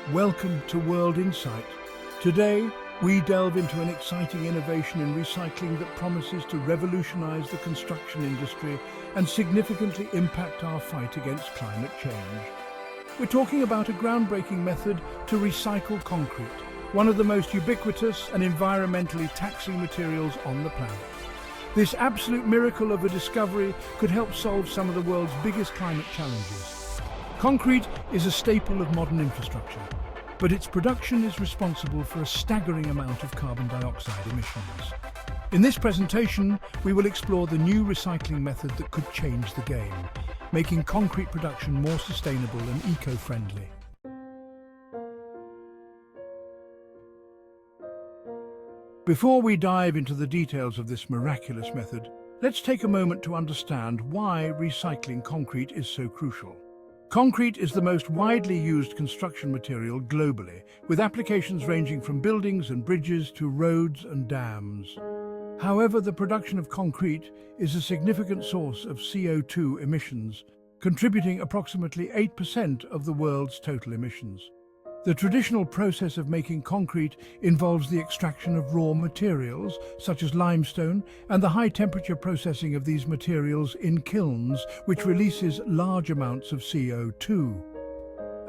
Welcome to World Insight. Today, we delve into an exciting innovation in recycling that promises to revolutionize the construction industry and significantly impact our fight against climate change. We're talking about a groundbreaking method to recycle concrete, one of the most ubiquitous and environmentally taxing materials on the planet. This absolute miracle of a discovery could help solve some of the world's biggest climate challenges. Concrete is a staple of modern infrastructure, but its production is responsible for a staggering amount of carbon dioxide emissions. In this presentation, we will explore the new recycling method that could change the game, making concrete production more sustainable and eco-friendly. Before we dive into the details of this miraculous method, let's take a moment to understand why recycling concrete is so crucial. Concrete is the most widely used construction material globally, with applications ranging from buildings and bridges to roads and dams. However, the production of concrete is a significant source of CO2 emissions, contributing approximately 8% of the world's total emissions. The traditional process of making concrete involves the extraction of raw materials, such as limestone, and the high-temperature processing of these materials in kilns, which releases large amounts of CO2.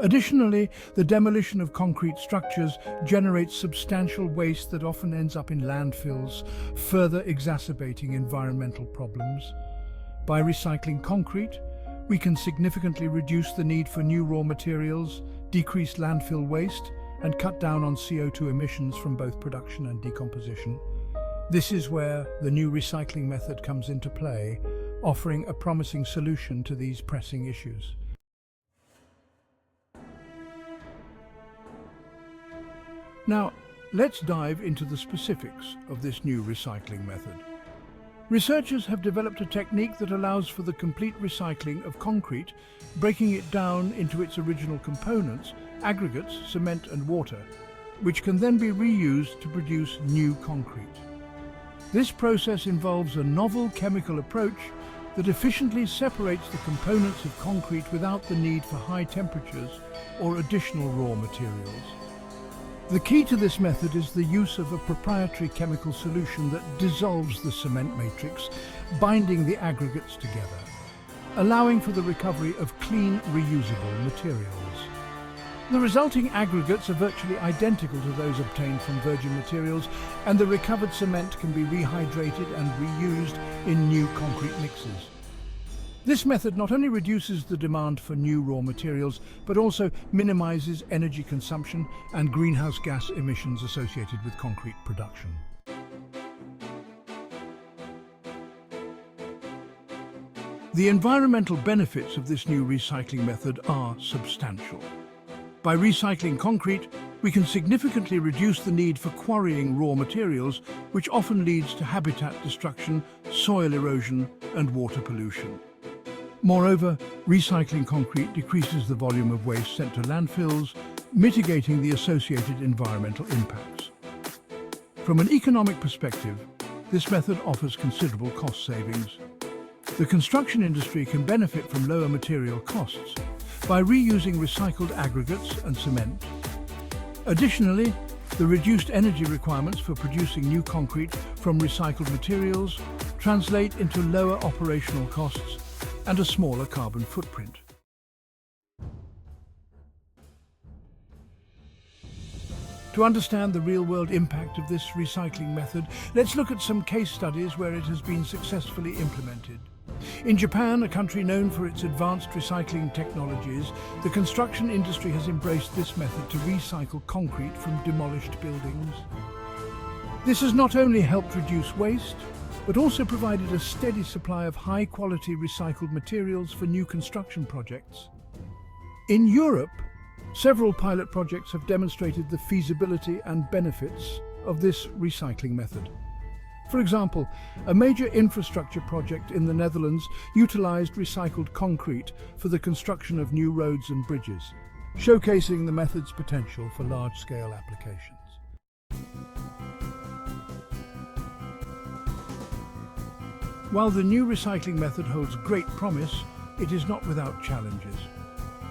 Additionally, the demolition of concrete structures generates substantial waste that often ends up in landfills, further exacerbating environmental problems. By recycling concrete, we can significantly reduce the need for new raw materials, decrease landfill waste, and cut down on CO2 emissions from both production and decomposition. This is where the new recycling method comes into play, offering a promising solution to these pressing issues. Now, let's dive into the specifics of this new recycling method. Researchers have developed a technique that allows for the complete recycling of concrete, breaking it down into its original components, aggregates, cement and water, which can then be reused to produce new concrete. This process involves a novel chemical approach that efficiently separates the components of concrete without the need for high temperatures or additional raw materials. The key to this method is the use of a proprietary chemical solution that dissolves the cement matrix, binding the aggregates together, allowing for the recovery of clean, reusable materials. The resulting aggregates are virtually identical to those obtained from virgin materials, and the recovered cement can be rehydrated and reused in new concrete mixes. This method not only reduces the demand for new raw materials, but also minimizes energy consumption and greenhouse gas emissions associated with concrete production. The environmental benefits of this new recycling method are substantial. By recycling concrete, we can significantly reduce the need for quarrying raw materials, which often leads to habitat destruction, soil erosion, and water pollution. Moreover, recycling concrete decreases the volume of waste sent to landfills, mitigating the associated environmental impacts. From an economic perspective, this method offers considerable cost savings. The construction industry can benefit from lower material costs by reusing recycled aggregates and cement. Additionally, the reduced energy requirements for producing new concrete from recycled materials translate into lower operational costs and a smaller carbon footprint. To understand the real-world impact of this recycling method, let's look at some case studies where it has been successfully implemented. In Japan, a country known for its advanced recycling technologies, the construction industry has embraced this method to recycle concrete from demolished buildings. This has not only helped reduce waste, but also provided a steady supply of high-quality recycled materials for new construction projects. In Europe, several pilot projects have demonstrated the feasibility and benefits of this recycling method. For example, a major infrastructure project in the Netherlands utilized recycled concrete for the construction of new roads and bridges, showcasing the method's potential for large-scale applications. While the new recycling method holds great promise, it is not without challenges.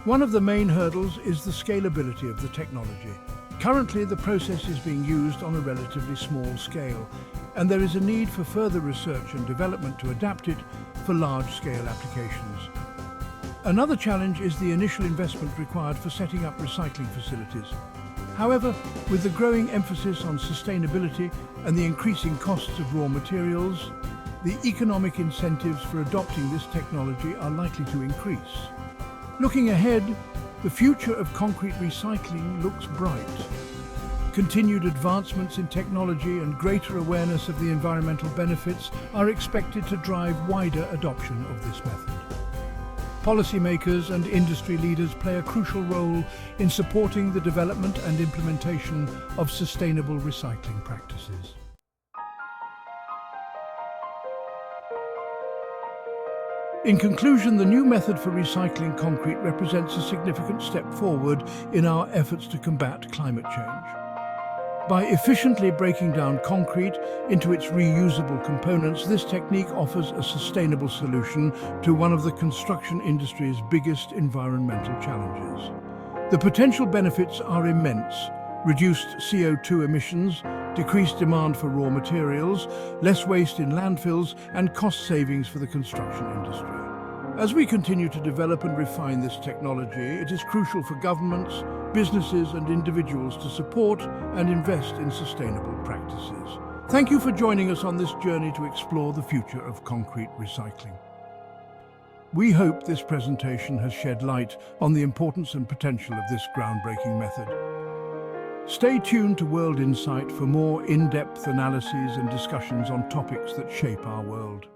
One of the main hurdles is the scalability of the technology. Currently, the process is being used on a relatively small scale, and there is a need for further research and development to adapt it for large-scale applications. Another challenge is the initial investment required for setting up recycling facilities. However, with the growing emphasis on sustainability and the increasing costs of raw materials, the economic incentives for adopting this technology are likely to increase. Looking ahead, the future of concrete recycling looks bright. Continued advancements in technology and greater awareness of the environmental benefits are expected to drive wider adoption of this method. Policymakers and industry leaders play a crucial role in supporting the development and implementation of sustainable recycling practices. In conclusion, the new method for recycling concrete represents a significant step forward in our efforts to combat climate change. By efficiently breaking down concrete into its reusable components, this technique offers a sustainable solution to one of the construction industry's biggest environmental challenges. The potential benefits are immense: reduced CO2 emissions, decreased demand for raw materials, less waste in landfills, and cost savings for the construction industry. As we continue to develop and refine this technology, it is crucial for governments, businesses, and individuals to support and invest in sustainable practices. Thank you for joining us on this journey to explore the future of concrete recycling. We hope this presentation has shed light on the importance and potential of this groundbreaking method. Stay tuned to World Insight for more in-depth analyses and discussions on topics that shape our world.